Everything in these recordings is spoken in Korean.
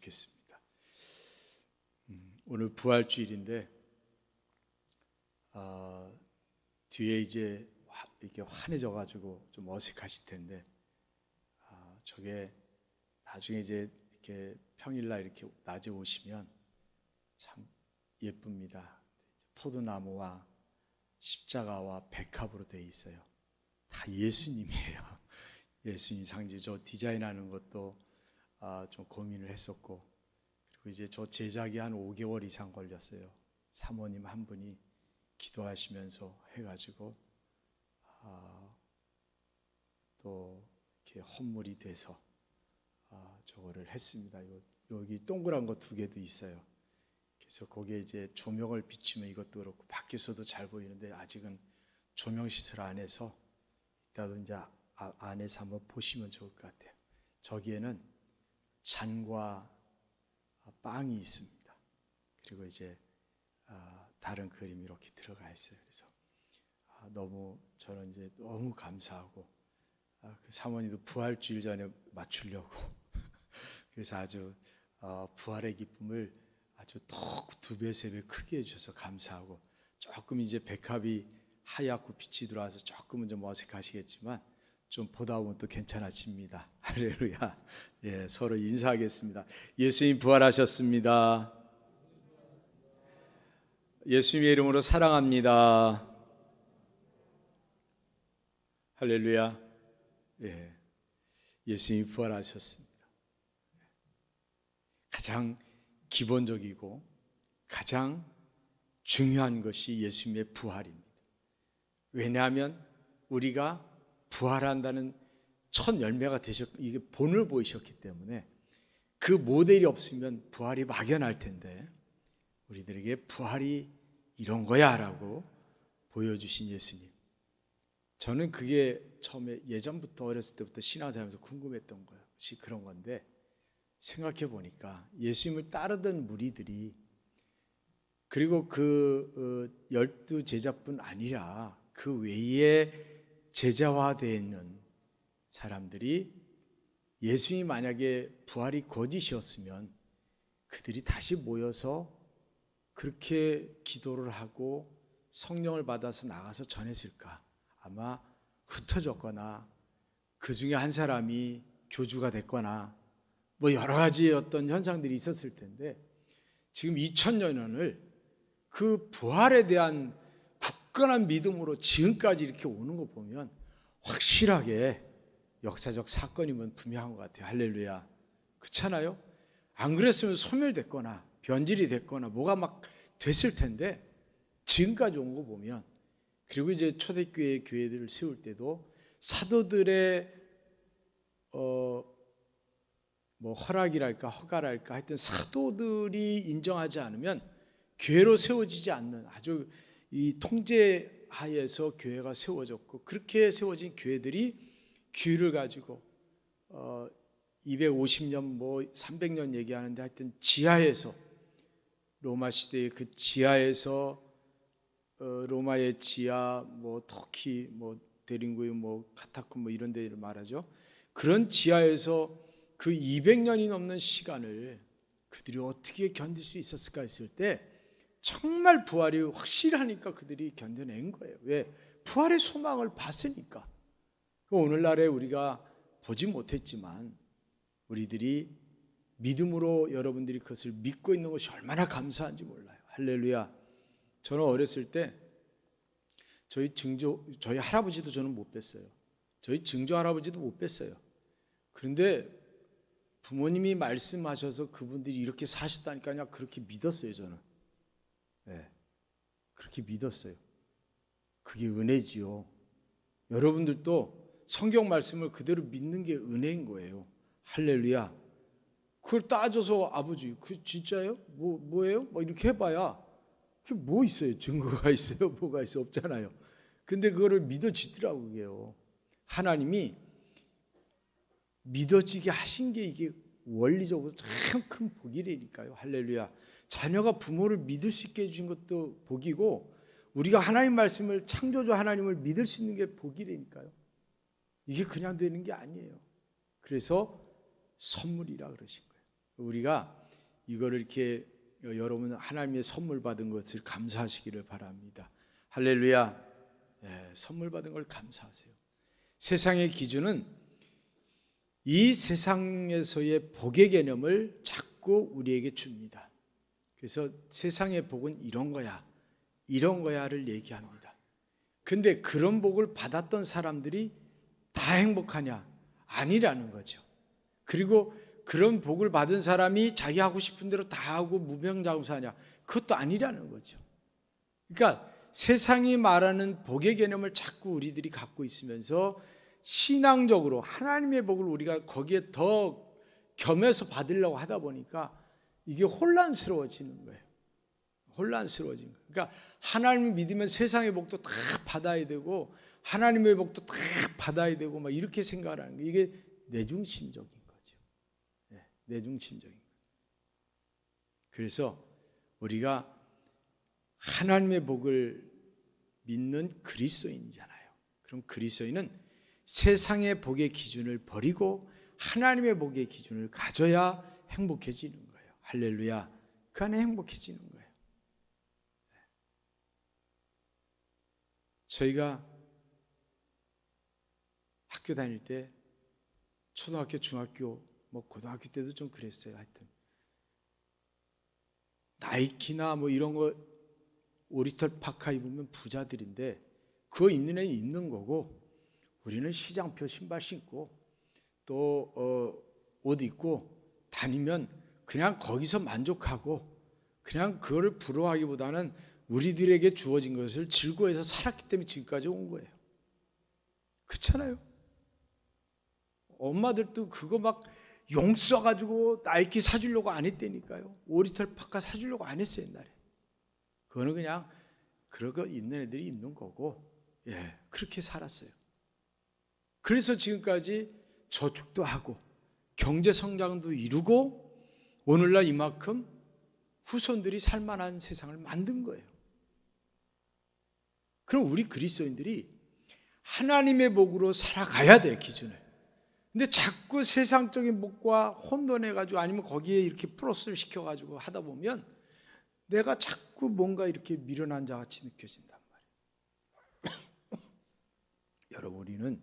좋겠습니다. 오늘 부활주일인데 뒤에 이제 이렇게 환해져가지고 좀 어색하실 텐데 저게 나중에 이제 이렇게 평일날 이렇게 낮에 오시면 참 예쁩니다. 포도나무와 십자가와 백합으로 되어 있어요. 다 예수님이에요. 예수님 상징. 저 디자인하는 것도 좀 고민을 했었고, 그리고 이제 저 제작이 한 5개월 이상 걸렸어요. 사모님 한 분이 기도하시면서 해가지고 또 이렇게 헌물이 돼서 저거를 했습니다. 여기 동그란 거 2개도 있어요. 그래서 거기에 이제 조명을 비추면 이것도 그렇고 밖에서도 잘 보이는데 아직은 조명 시설 안 해서 이따도 이제 안에서 한번 보시면 좋을 것 같아요. 저기에는 잔과 빵이 있습니다. 그리고 이제 다른 그림이 이렇게 들어가 있어요. 그래서 너무 저는 이제 너무 감사하고 그 사모님도 부활주일 전에 맞추려고 그래서 아주 부활의 기쁨을 아주 더 2배, 3배 크게 해주셔서 감사하고, 조금 이제 백합이 하얗고 빛이 들어와서 조금은 좀 어색하시겠지만 좀 보다 보면 또 괜찮아집니다. 할렐루야. 예, 서로 인사하겠습니다. 예수님 부활하셨습니다. 예수님의 이름으로 사랑합니다. 할렐루야. 예, 예수님이 부활하셨습니다. 가장 기본적이고 가장 중요한 것이 예수님의 부활입니다. 왜냐하면 우리가 부활한다는 첫 열매가 이게 본을 보이셨기 때문에 그 모델이 없으면 부활이 막연할 텐데 우리들에게 부활이 이런 거야 라고 보여주신 예수님. 저는 그게 처음에 예전부터 어렸을 때부터 신앙생활에서 궁금했던 것이 그런 건데, 생각해 보니까 예수님을 따르던 무리들이, 그리고 그 12 제자뿐 아니라 그 외에 제자화되어 있는 사람들이 예수님이 만약에 부활이 거짓이었으면 그들이 다시 모여서 그렇게 기도를 하고 성령을 받아서 나가서 전했을까? 아마 흩어졌거나 그 중에 한 사람이 교주가 됐거나 뭐 여러 가지 어떤 현상들이 있었을 텐데, 지금 2000년을 그 부활에 대한 굳건한 믿음으로 지금까지 이렇게 오는 거 보면 확실하게 역사적 사건이면 분명한 것 같아요. 할렐루야. 그렇잖아요? 안 그랬으면 소멸됐거나 변질이 됐거나 뭐가 막 됐을 텐데 지금까지 온 거 보면, 그리고 이제 초대교회 교회들을 세울 때도 사도들의 뭐 허락이랄까 허가랄까 하여튼 사도들이 인정하지 않으면 교회로 세워지지 않는 아주 이 통제 하에서 교회가 세워졌고, 그렇게 세워진 교회들이 규율을 가지고 250년 뭐 300년 얘기하는데 하여튼 지하에서, 로마 시대의 그 지하에서 로마의 지하, 뭐 터키, 뭐 데링구이, 뭐 카타콤 뭐 이런 데를 말하죠. 그런 지하에서 그 200년이 넘는 시간을 그들이 어떻게 견딜 수 있었을까 했을 때 정말 부활이 확실하니까 그들이 견뎌낸 거예요. 왜? 부활의 소망을 봤으니까. 오늘날에 우리가 보지 못했지만 우리들이 믿음으로 여러분들이 그것을 믿고 있는 것이 얼마나 감사한지 몰라요. 할렐루야. 저는 어렸을 때 저희 할아버지도 저는 못 뵀어요. 저희 증조 할아버지도 못 뵀어요. 그런데 부모님이 말씀하셔서 그분들이 이렇게 사셨다니까 그냥 그렇게 믿었어요. 저는 그렇게 믿었어요. 그게 은혜지요. 여러분들도 성경 말씀을 그대로 믿는 게 은혜인 거예요. 할렐루야. 그걸 따져서 아버지 그 진짜예요? 뭐예요? 뭐 이렇게 해봐야 그게 뭐 있어요? 증거가 있어요? 뭐가 있어? 없잖아요. 근데 그거를 믿어지더라고요. 그게요. 하나님이 믿어지게 하신 게 이게 원리적으로 참 큰 복이라니까요. 할렐루야. 자녀가 부모를 믿을 수 있게 해준 것도 복이고, 우리가 하나님 말씀을, 창조주 하나님을 믿을 수 있는 게 복이라니까요. 이게 그냥 되는 게 아니에요. 그래서 선물이라 그러신 거예요. 우리가 이거를 이렇게 여러분 하나님의 선물 받은 것을 감사하시기를 바랍니다. 할렐루야. 선물 받은 걸 감사하세요. 세상의 기준은 이 세상에서의 복의 개념을 자꾸 우리에게 줍니다. 그래서 세상의 복은 이런 거야, 이런 거야를 얘기합니다. 근데 그런 복을 받았던 사람들이 다 행복하냐? 아니라는 거죠. 그리고 그런 복을 받은 사람이 자기 하고 싶은 대로 다 하고 무병장수하냐? 그것도 아니라는 거죠. 그러니까 세상이 말하는 복의 개념을 자꾸 우리들이 갖고 있으면서 신앙적으로 하나님의 복을 우리가 거기에 더 겸해서 받으려고 하다 보니까 이게 혼란스러워지는 거예요. 혼란스러워진 거예요. 그러니까 하나님을 믿으면 세상의 복도 다 받아야 되고 하나님의 복도 다 받아야 되고 막 이렇게 생각을 하는 거예요. 이게 내중심적인 거죠. 내중심적인 거예요. 그래서 우리가 하나님의 복을 믿는 그리스도인이잖아요. 그럼 그리스도인은 세상의 복의 기준을 버리고 하나님의 복의 기준을 가져야 행복해지는 거예요. 할렐루야. 그 안에 행복해지는 거예요. 저희가 학교 다닐 때 초등학교, 중학교, 고등학교 때도 좀 그랬어요. 하여튼 나이키나 이런 거 오리털 파카 입으면 부자들인데 그거 입는 애는 입는 거고 우리는 시장표 신발 신고 또 옷 입고 다니면 그냥 거기서 만족하고 그냥 그거를 부러워하기보다는 우리들에게 주어진 것을 즐거워해서 살았기 때문에 지금까지 온 거예요. 그렇잖아요. 엄마들도 그거 막 용 써가지고 나이키 사주려고 안 했다니까요. 오리털 파카 사주려고 안 했어요 옛날에. 그거는 그냥 그러고 입는 애들이 입는 거고 그렇게 살았어요. 그래서 지금까지 저축도 하고 경제 성장도 이루고 오늘날 이만큼 후손들이 살만한 세상을 만든 거예요. 그럼 우리 그리스도인들이 하나님의 복으로 살아가야 돼, 기준을. 근데 자꾸 세상적인 복과 혼돈해가지고 아니면 거기에 이렇게 플러스를 시켜가지고 하다 보면 내가 자꾸 뭔가 이렇게 미련한 자같이 느껴진단 말이에요. 여러분, 우리는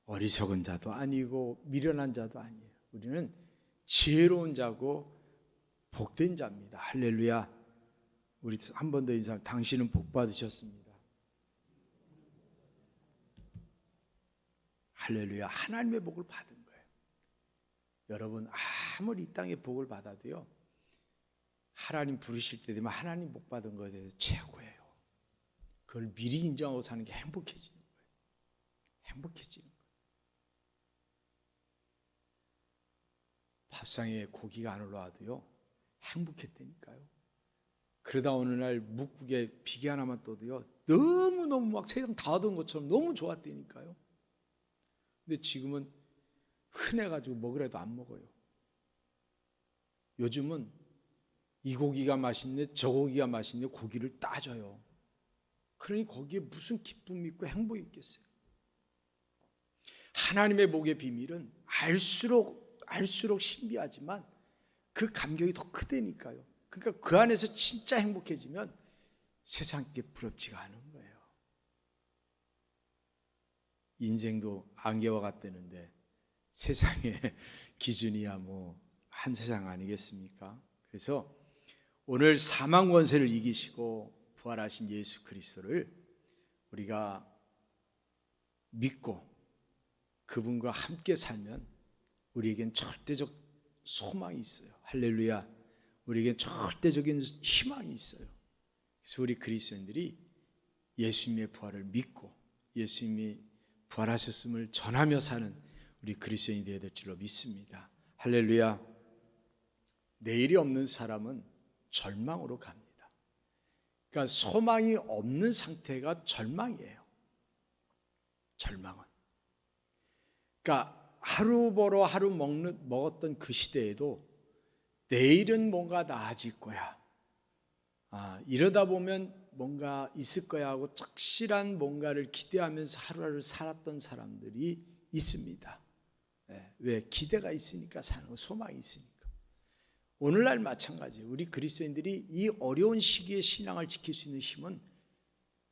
어리석은 자도 아니고 미련한 자도 아니에요. 우리는 지혜로운 자고 복된 자입니다. 할렐루야. 우리 한 번 더 인사. 당신은 복 받으셨습니다. 할렐루야. 하나님의 복을 받은 거예요. 여러분, 아무리 이 땅에 복을 받아도요, 하나님 부르실 때 되면 하나님 복 받은 거에 대해서 최고예요. 그걸 미리 인정하고 사는 게 행복해지는 거예요. 행복해지는 거예요. 밥상에 고기가 안 올라와도요 행복했다니까요. 그러다 어느 날 묵국에 비계 하나만 떠도요 너무너무 막 세상 다 얻은 것처럼 너무 좋았다니까요. 근데 지금은 흔해가지고 먹으라도 안 먹어요. 요즘은 이 고기가 맛있네 저 고기가 맛있네 고기를 따져요. 그러니 거기에 무슨 기쁨이 있고 행복이 있겠어요. 하나님의 복의 비밀은 알수록 신비하지만 그 감격이 더 크다니까요. 그러니까 그 안에서 진짜 행복해지면 세상 게 부럽지가 않은 거예요. 인생도 안개와 같다는데 세상의 기준이야 한 세상 아니겠습니까? 그래서 오늘 사망 권세를 이기시고 부활하신 예수 그리스도를 우리가 믿고 그분과 함께 살면 우리에겐 절대적 소망이 있어요. 할렐루야. 우리에겐 절대적인 희망이 있어요. 그래서 우리 그리스도인들이 예수님의 부활을 믿고 예수님이 부활하셨음을 전하며 사는 우리 그리스도인이 되어야 될 줄로 믿습니다. 할렐루야. 내일이 없는 사람은 절망으로 갑니다. 그러니까 소망이 없는 상태가 절망이에요. 절망은. 그러니까 하루 벌어 하루 먹었던 그 시대에도 내일은 뭔가 나아질 거야. 이러다 보면 뭔가 있을 거야 하고 착실한 뭔가를 기대하면서 하루하루 살았던 사람들이 있습니다. 왜? 기대가 있으니까 사는 거, 소망이 있으니까. 오늘날 마찬가지예요. 우리 그리스도인들이 이 어려운 시기에 신앙을 지킬 수 있는 힘은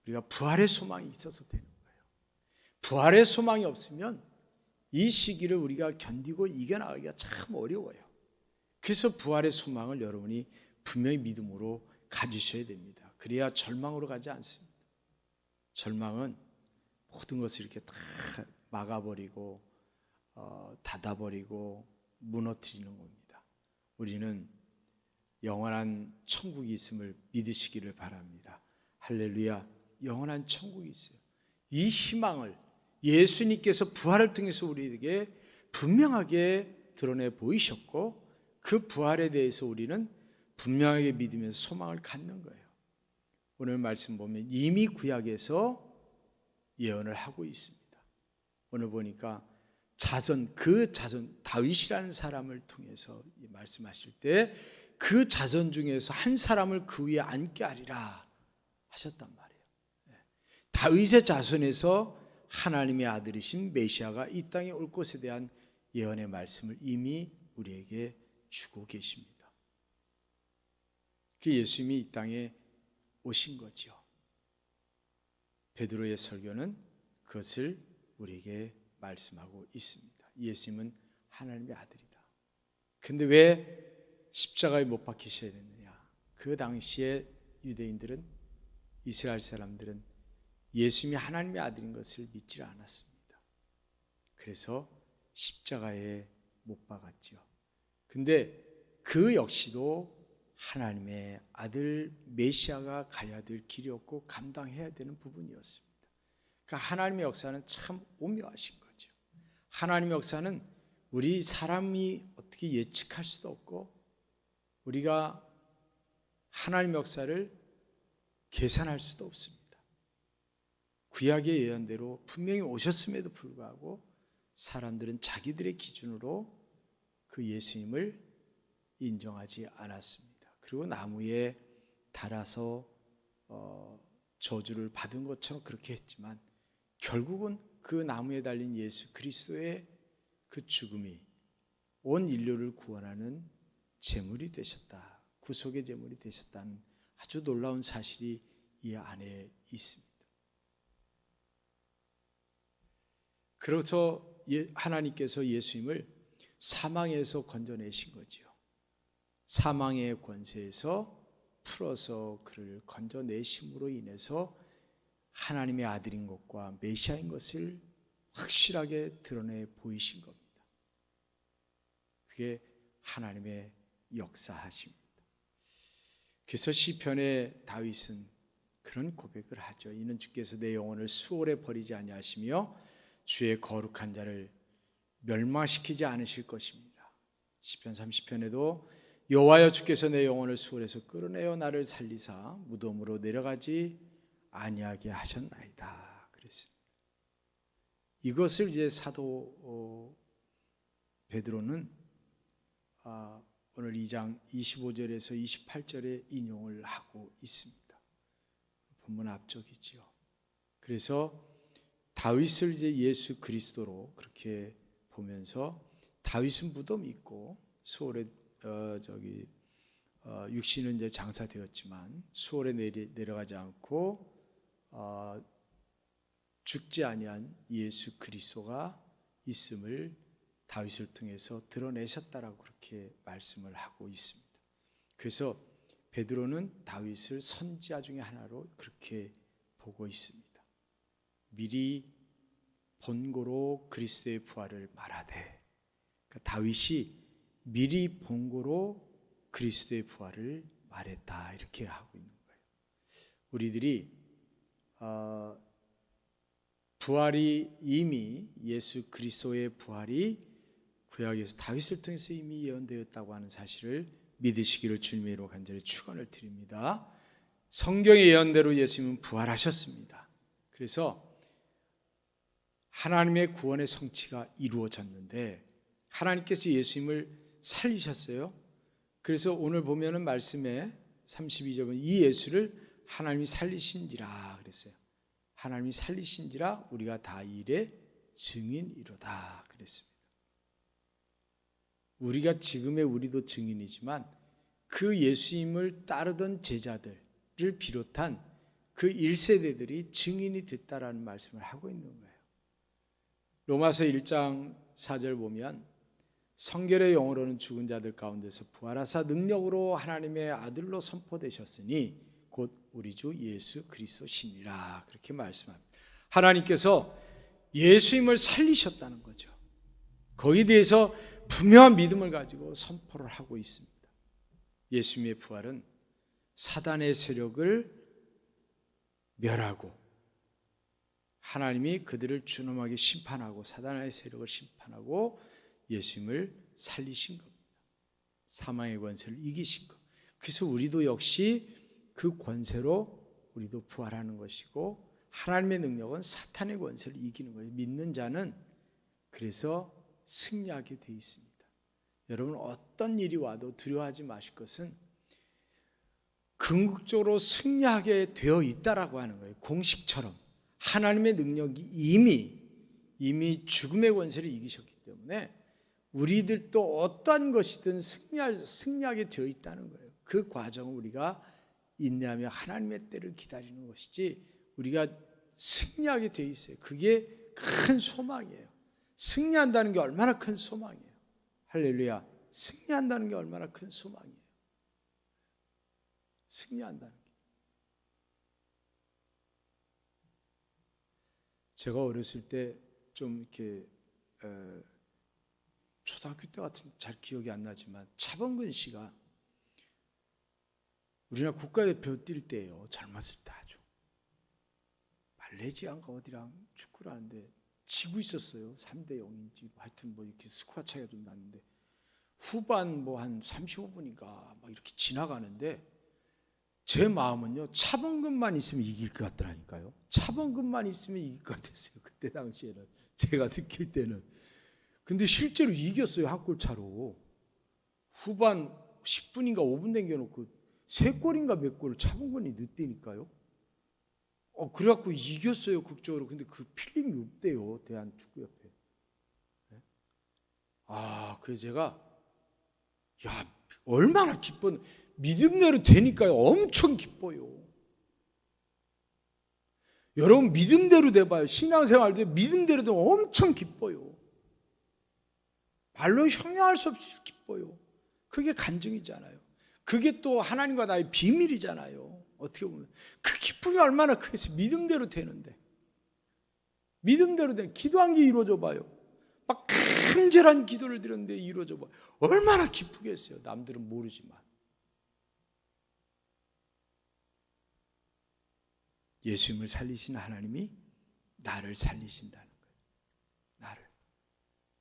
우리가 부활의 소망이 있어서 되는 거예요. 부활의 소망이 없으면 이 시기를 우리가 견디고 이겨나가기가 참 어려워요. 그래서 부활의 소망을 여러분이 분명히 믿음으로 가지셔야 됩니다. 그래야 절망으로 가지 않습니다. 절망은 모든 것을 이렇게 다 막아버리고 닫아버리고 무너뜨리는 겁니다. 우리는 영원한 천국이 있음을 믿으시기를 바랍니다. 할렐루야. 영원한 천국이 있어요. 이 희망을 예수님께서 부활을 통해서 우리에게 분명하게 드러내 보이셨고, 그 부활에 대해서 우리는 분명하게 믿으면서 소망을 갖는 거예요. 오늘 말씀 보면 이미 구약에서 예언을 하고 있습니다. 오늘 보니까 그 자손 다윗이라는 사람을 통해서 말씀하실 때 그 자손 중에서 한 사람을 그 위에 앉게 하리라 하셨단 말이에요. 다윗의 자손에서 하나님의 아들이신 메시아가 이 땅에 올 것에 대한 예언의 말씀을 이미 우리에게 주고 계십니다. 그 예수님이 이 땅에 오신 거죠. 베드로의 설교는 그것을 우리에게 말씀하고 있습니다. 예수님은 하나님의 아들이다. 근데 왜 십자가에 못 박히셔야 됐느냐? 그 당시에 유대인들은, 이스라엘 사람들은 예수님이 하나님의 아들인 것을 믿지 않았습니다. 그래서 십자가에 못 박았죠. 근데 그 역시도 하나님의 아들 메시아가 가야 될 길이었고 감당해야 되는 부분이었습니다. 그러니까 하나님의 역사는 참 오묘하신 거죠. 하나님의 역사는 우리 사람이 어떻게 예측할 수도 없고, 우리가 하나님의 역사를 계산할 수도 없습니다. 구약의 예언대로 분명히 오셨음에도 불구하고 사람들은 자기들의 기준으로 그 예수님을 인정하지 않았습니다. 그리고 나무에 달아서 저주를 받은 것처럼 그렇게 했지만, 결국은 그 나무에 달린 예수 그리스도의 그 죽음이 온 인류를 구원하는 제물이 되셨다, 구속의 제물이 되셨다는 아주 놀라운 사실이 이 안에 있습니다. 그래서 하나님께서 예수님을 사망에서 건져내신 거지요. 사망의 권세에서 풀어서 그를 건져내심으로 인해서 하나님의 아들인 것과 메시아인 것을 확실하게 드러내 보이신 겁니다. 그게 하나님의 역사하십니다. 그래서 시편의 다윗은 그런 고백을 하죠. 이는 주께서 내 영혼을 수월에 버리지 아니하시며 주의 거룩한 자를 멸망시키지 않으실 것입니다. 시편 30편에도 여호와여 주께서 내 영혼을 수월에서 끌어내어 나를 살리사 무덤으로 내려가지 아니하게 하셨나이다 그랬습니다. 이것을 이제 사도 베드로는 오늘 2장 25절에서 28절에 인용을 하고 있습니다. 본문 앞쪽이지요. 그래서 다윗을 이제 예수 그리스도로 그렇게 보면서, 다윗은 무덤이 있고 수월에 육신은 이제 장사되었지만 수월에 내려가지 않고 죽지 아니한 예수 그리스도가 있음을 다윗을 통해서 드러내셨다라고 그렇게 말씀을 하고 있습니다. 그래서 베드로는 다윗을 선지자 중에 하나로 그렇게 보고 있습니다. 미리 본고로 그리스도의 부활을 말하되, 그러니까 다윗이 미리 본고로 그리스도의 부활을 말했다, 이렇게 하고 있는 거예요. 우리들이 부활이 이미, 예수 그리스도의 부활이 구약에서 다윗을 통해서 이미 예언되었다고 하는 사실을 믿으시기를 주님의 이름으로 간절히 축원을 드립니다. 성경의 예언대로 예수님은 부활하셨습니다. 그래서 하나님의 구원의 성취가 이루어졌는데 하나님께서 예수님을 살리셨어요. 그래서 오늘 보면은 말씀에 32절은 이 예수를 하나님이 살리신지라 그랬어요. 하나님이 살리신지라 우리가 다 이 일의 증인이로다 그랬습니다. 우리가 지금의 우리도 증인이지만 그 예수님을 따르던 제자들을 비롯한 그 1세대들이 증인이 됐다라는 말씀을 하고 있는 거예요. 로마서 1장 4절 보면 성결의 영으로는 죽은 자들 가운데서 부활하사 능력으로 하나님의 아들로 선포되셨으니 곧 우리 주 예수 그리스도시니라 그렇게 말씀합니다. 하나님께서 예수님을 살리셨다는 거죠. 거기에 대해서 분명한 믿음을 가지고 선포를 하고 있습니다. 예수님의 부활은 사단의 세력을 멸하고 하나님이 그들을 준엄하게 심판하고 사단의 세력을 심판하고 예수님을 살리신 겁니다. 사망의 권세를 이기신 것. 그래서 우리도 역시 그 권세로 우리도 부활하는 것이고 하나님의 능력은 사탄의 권세를 이기는 거예요. 믿는 자는 그래서 승리하게 돼 있습니다. 여러분 어떤 일이 와도 두려워하지 마실 것은 궁극적으로 승리하게 되어 있다라고 하는 거예요. 공식처럼 하나님의 능력이 이미 죽음의 권세를 이기셨기 때문에 우리들도 어떠한 것이든 승리하게 되어 있다는 거예요. 그 과정을 우리가 인내하며 하나님의 때를 기다리는 것이지 우리가 승리하게 되어 있어요. 그게 큰 소망이에요. 승리한다는 게 얼마나 큰 소망이에요. 할렐루야. 승리한다는 게 얼마나 큰 소망이에요. 승리한다는 게. 제가 어렸을 때 좀 이렇게 초등학교 때 같은 잘 기억이 안 나지만 차범근 씨가 우리나라 국가대표 뛸 때예요. 젊었을 때 아주 말레이시아인가 어디랑 축구를 하는데 지고 있었어요. 3대 0인지 하여튼 뭐 이렇게 스코어 차이가 좀 났는데 후반 뭐 한 35분인가 막 이렇게 지나가는데 제 마음은요 차범근만 있으면 이길 것 같더라니까요. 차범근만 있으면 이길 것 같았어요. 그때 당시에는 제가 느낄 때는. 근데 실제로 이겼어요. 한 골 차로. 후반 10분인가 5분 남겨놓고 3골인가 몇 골을 차범근이 넣었다니까요. 그래갖고 이겼어요 극적으로. 근데 그 필름이 없대요 대한축구협회. 그래서 제가 얼마나 기뻤. 믿음대로 되니까요 엄청 기뻐요. 여러분 믿음대로 돼봐요. 신앙생활 때 믿음대로 되면 엄청 기뻐요. 말로 형용할 수 없이 기뻐요. 그게 간증이잖아요. 그게 또 하나님과 나의 비밀이잖아요. 어떻게 보면 그 기쁨이 얼마나 크겠어요. 믿음대로 되는데. 믿음대로 된 기도한 게 이루어져 봐요. 막 간절한 기도를 드렸는데 이루어져 봐요. 얼마나 기쁘겠어요. 남들은 모르지만. 예수님을 살리신 하나님이 나를 살리신다는 거예요. 나를.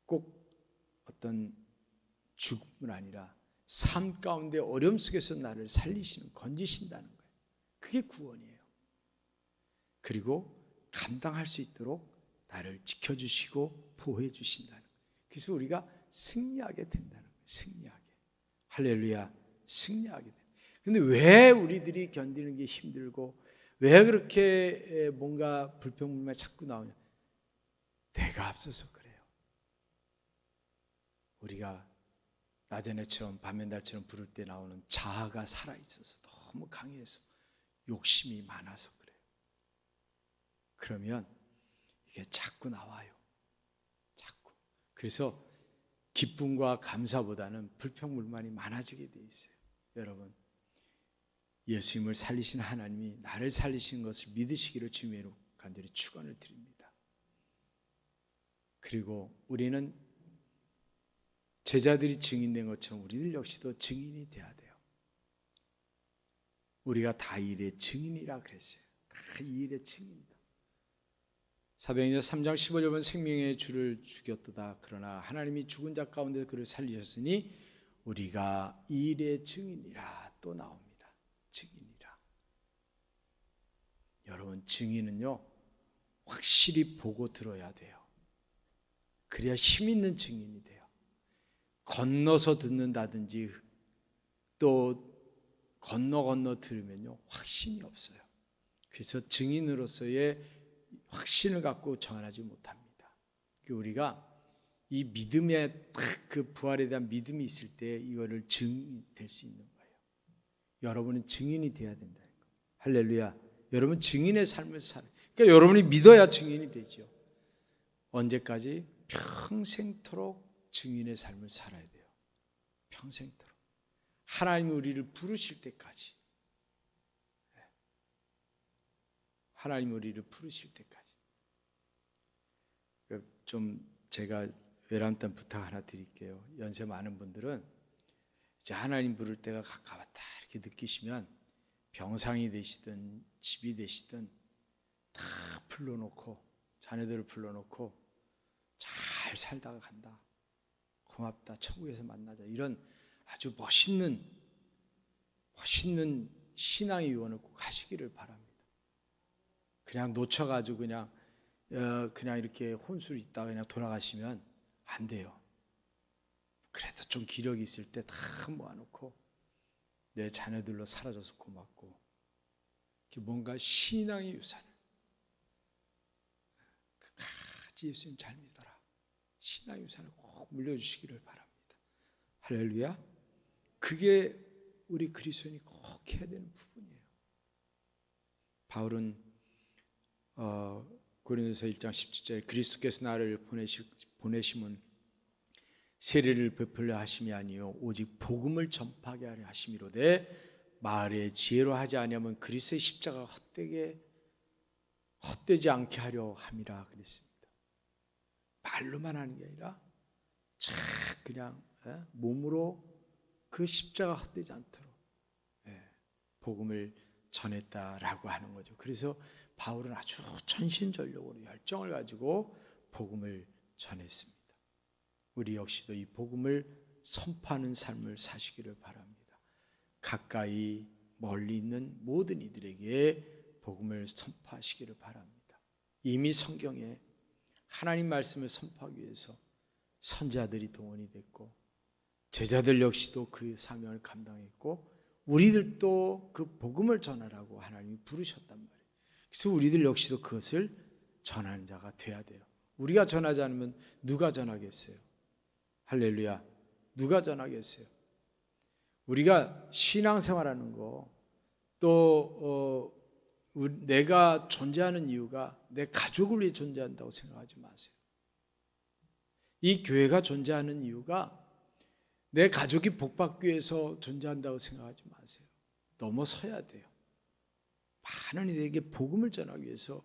꼭 어떤 죽음은 아니라 삶 가운데 어려움 속에서 나를 살리시는, 건지신다는 거예요. 그게 구원이에요. 그리고 감당할 수 있도록 나를 지켜주시고 보호해 주신다는 거예요. 그래서 우리가 승리하게 된다는 거예요. 승리하게. 할렐루야. 승리하게 된다. 근데 왜 우리들이 견디는 게 힘들고 왜 그렇게 뭔가 불평불만이 자꾸 나오냐? 내가 앞서서 그래요. 우리가 낮은 해처럼 밤의 달처럼 부를 때 나오는 자아가 살아있어서 너무 강해서 욕심이 많아서 그래요. 그러면 이게 자꾸 나와요. 자꾸. 그래서 기쁨과 감사보다는 불평불만이 많아지게 돼 있어요. 여러분, 예수님을 살리신 하나님이 나를 살리신 것을 믿으시기를 주님으로 간절히 축원을 드립니다. 그리고 우리는 제자들이 증인된 것처럼 우리들 역시도 증인이 돼야 돼요. 우리가 다 이 일의 증인이라 그랬어요. 다 이 일의 증인이다. 사도행전 3장 15절 보면 생명의 주를 죽였도다. 그러나 하나님이 죽은 자 가운데 그를 살리셨으니 우리가 이 일의 증인이라 또 나옵니다. 증인이라. 여러분 증인은요 확실히 보고 들어야 돼요. 그래야 힘 있는 증인이 돼요. 건너서 듣는다든지 또 건너 들으면요 확신이 없어요. 그래서 증인으로서의 확신을 갖고 전하지 못합니다. 우리가 이 믿음의 그 부활에 대한 믿음이 있을 때 이거를 증될 수 있는 거예요. 여러분은 증인이 돼야 된다는 거예요. 할렐루야. 여러분 증인의 삶을 살아요. 그러니까 여러분이 믿어야 증인이 되죠. 언제까지? 평생토록 증인의 삶을 살아야 돼요. 평생토록. 하나님이 우리를 부르실 때까지. 하나님이 우리를 부르실 때까지. 좀 제가 외람단 부탁 하나 드릴게요. 연세 많은 분들은 이제 하나님 부를 때가 가까웠다 이렇게 느끼시면 병상이 되시든 집이 되시든 다 불러놓고 자녀들을 불러놓고 잘 살다가 간다. 고맙다. 천국에서 만나자. 이런 아주 멋있는 신앙의 유언을 꼭 하시기를 바랍니다. 그냥 놓쳐가지고 그냥 이렇게 혼술 있다가 그냥 돌아가시면 안 돼요. 그래도 좀 기력이 있을 때 다 모아놓고 내 자녀들로 살아줘서 고맙고 뭔가 신앙의 유산을 끝까지 예수님 잘 믿어라. 신앙의 유산을 꼭 물려주시기를 바랍니다. 할렐루야. 그게 우리 그리스도인이 꼭 해야 되는 부분이에요. 바울은 고린도서 1장 17절에 그리스도께서 나를 보내심은 세례를 베풀려 하심이 아니요 오직 복음을 전파하게 하려 하심이로되 말의 지혜로 하지 아니하면 그리스도의 십자가가 헛되지 않게 하려 함이라 그랬습니다. 말로만 하는 게 아니라 그냥 몸으로 그 십자가 헛되지 않도록 복음을 전했다라고 하는 거죠. 그래서 바울은 아주 전신전력으로 열정을 가지고 복음을 전했습니다. 우리 역시도 이 복음을 선포하는 삶을 사시기를 바랍니다. 가까이 멀리 있는 모든 이들에게 복음을 선포하시기를 바랍니다. 이미 성경에 하나님 말씀을 선포하기 위해서 선지자들이 동원이 됐고 제자들 역시도 그 사명을 감당했고 우리들도 그 복음을 전하라고 하나님이 부르셨단 말이에요. 그래서 우리들 역시도 그것을 전하는 자가 돼야 돼요. 우리가 전하지 않으면 누가 전하겠어요? 할렐루야. 누가 전하겠어요? 우리가 신앙생활하는 거 또 내가 존재하는 이유가 내 가족을 위해 존재한다고 생각하지 마세요. 이 교회가 존재하는 이유가 내 가족이 복받기 위해서 존재한다고 생각하지 마세요. 넘어서야 돼요. 많은 이들에게 복음을 전하기 위해서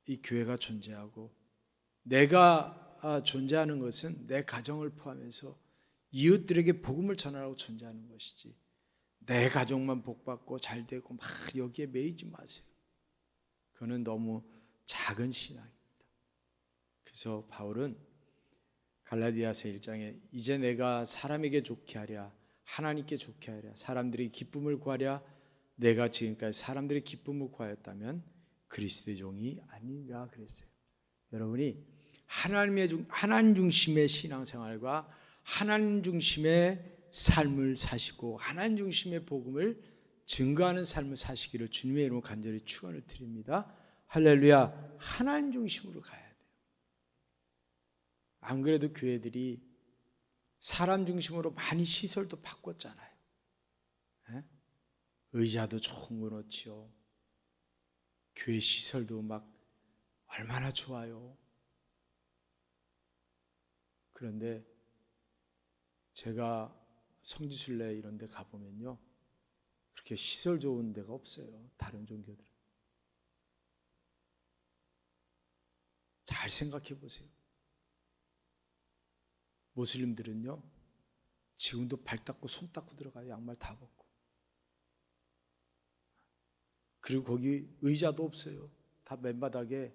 이 교회가 존재하고 내가 존재하는 것은 내 가정을 포함해서 이웃들에게 복음을 전하라고 존재하는 것이지 내 가족만 복받고 잘되고 막 여기에 매이지 마세요. 그거는 너무 작은 신앙입니다. 그래서 바울은 갈라디아서 1장에 이제 내가 사람에게 좋게 하랴 하나님께 좋게 하랴 사람들이 기쁨을 구하랴 내가 지금까지 사람들의 기쁨을 구하였다면 그리스도의 종이 아니라 그랬어요. 여러분이 하나님 중심의 신앙생활과 하나님 중심의 삶을 사시고 하나님 중심의 복음을 증거하는 삶을 사시기를 주님의 이름으로 간절히 축원을 드립니다. 할렐루야. 하나님 중심으로 가야 돼요. 안 그래도 교회들이 사람 중심으로 많이 시설도 바꿨잖아요. 의자도 좋은 거 놓지요. 교회 시설도 막 얼마나 좋아요. 그런데 제가 성지순례 이런 데 가보면요 그렇게 시설 좋은 데가 없어요. 다른 종교들은. 잘 생각해 보세요. 모슬림들은요 지금도 발 닦고 손 닦고 들어가요. 양말 다 벗고. 그리고 거기 의자도 없어요. 다 맨바닥에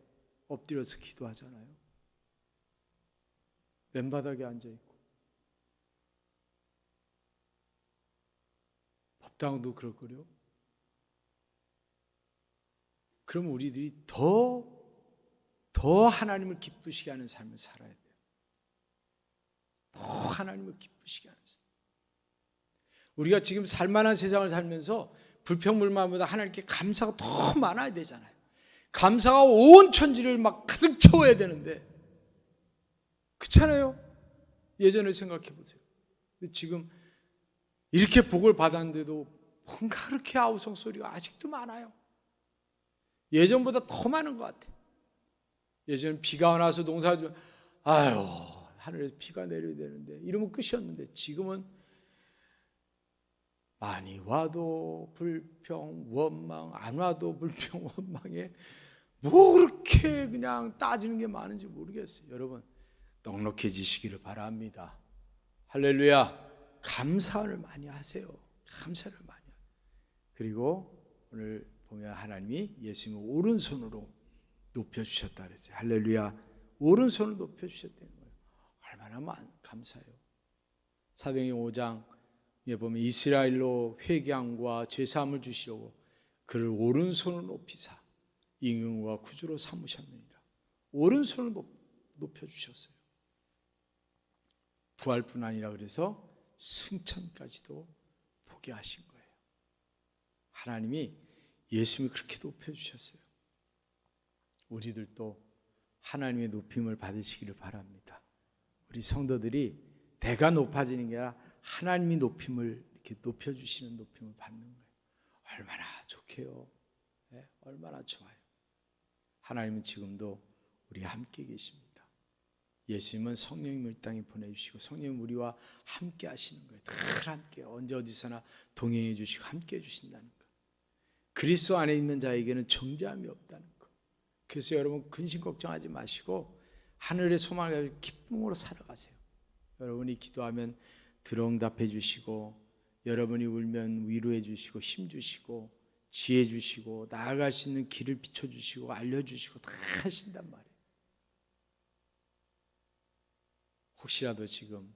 엎드려서 기도하잖아요. 맨바닥에 앉아있고. 법당도 그럴 거요. 그럼 우리들이 더 하나님을 기쁘시게 하는 삶을 살아야 돼요. 더 하나님을 기쁘시게 하는 삶. 우리가 지금 살만한 세상을 살면서 불평불만보다 하나님께 감사가 더 많아야 되잖아요. 감사가 온 천지를 막 가득 채워야 되는데 그렇잖아요. 예전에 생각해 보세요. 근데 지금 이렇게 복을 받았는데도 뭔가 그렇게 아우성 소리가 아직도 많아요. 예전보다 더 많은 것 같아요. 예전 비가 와서 농사를 아유 하늘에서 비가 내려야 되는데 이러면 끝이었는데 지금은 많이 와도 불평 원망 안 와도 불평 원망에 뭐 그렇게 그냥 따지는 게 많은지 모르겠어요. 여러분 넉넉해지시기를 바랍니다. 할렐루야. 감사를 많이 하세요. 감사를 많이 하세요. 그리고 오늘 보면 하나님이 예수님을 오른손으로 높여주셨다 그랬어요. 할렐루야. 오른손을 높여주셨다는 거예요. 얼마나 감사해요. 사도행전 5장에 보면 이스라엘로 회개함과 죄사함을 주시려고 그를 오른손을 높이사 임금과 구주로 삼으셨느니라. 오른손을 높여주셨어요. 부활뿐 아니라 그래서 승천까지도 보게 하신 거예요. 하나님이 예수님을 그렇게 높여주셨어요. 우리들도 하나님의 높임을 받으시기를 바랍니다. 우리 성도들이 내가 높아지는 게 아니라 하나님이 높임을 이렇게 높여주시는 높임을 받는 거예요. 얼마나 좋게요. 네? 얼마나 좋아요. 하나님은 지금도 우리와 함께 계십니다. 예수님은 성령님을 이 땅에 보내주시고 성령님 우리와 함께 하시는 거예요. 늘 함께 언제 어디서나 동행해 주시고 함께 해주신다는 거. 그리스도 안에 있는 자에게는 정죄함이 없다는 거. 그래서 여러분 근심 걱정하지 마시고 하늘의 소망을 가지고 기쁨으로 살아가세요. 여러분이 기도하면 들응답해 주시고 여러분이 울면 위로해 주시고 힘 주시고 지혜 주시고 나아갈 수 있는 길을 비춰주시고 알려주시고 다 하신단 말이에요. 혹시라도 지금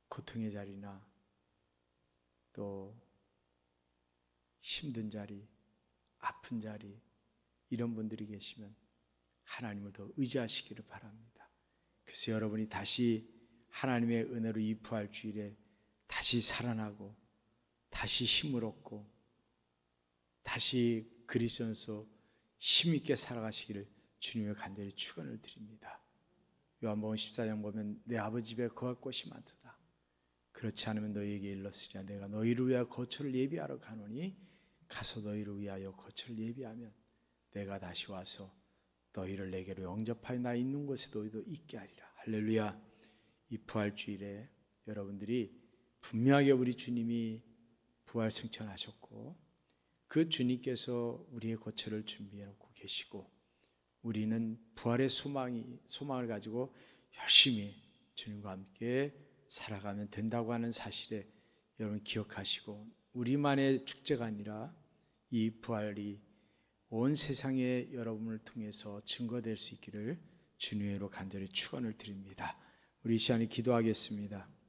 고통의 자리나 또 힘든 자리, 아픈 자리 이런 분들이 계시면 하나님을 더 의지하시기를 바랍니다. 그래서 여러분이 다시 하나님의 은혜로 이 부활 주일에 다시 살아나고 다시 힘을 얻고 다시 그리스도 안에서 힘있게 살아가시기를 주님의 간절히 축원을 드립니다. 요한복음 14장 보면 내 아버지 집에 거할 곳이 많도다. 그렇지 않으면 너희에게 일렀으리라. 내가 너희를 위하여 거처를 예비하러 가노니 가서 너희를 위하여 거처를 예비하면 내가 다시 와서 너희를 내게로 영접하여 나 있는 곳에 너희도 있게 하리라. 할렐루야. 이 부활주일에 여러분들이 분명하게 우리 주님이 부활 승천하셨고 그 주님께서 우리의 거처를 준비해 놓고 계시고 우리는 부활의 소망을 가지고 열심히 주님과 함께 살아가면 된다고 하는 사실에 여러분 기억하시고 우리만의 축제가 아니라 이 부활이 온 세상에 여러분을 통해서 증거될 수 있기를 주님으로 간절히 축원을 드립니다. 우리 이 시간에 기도하겠습니다.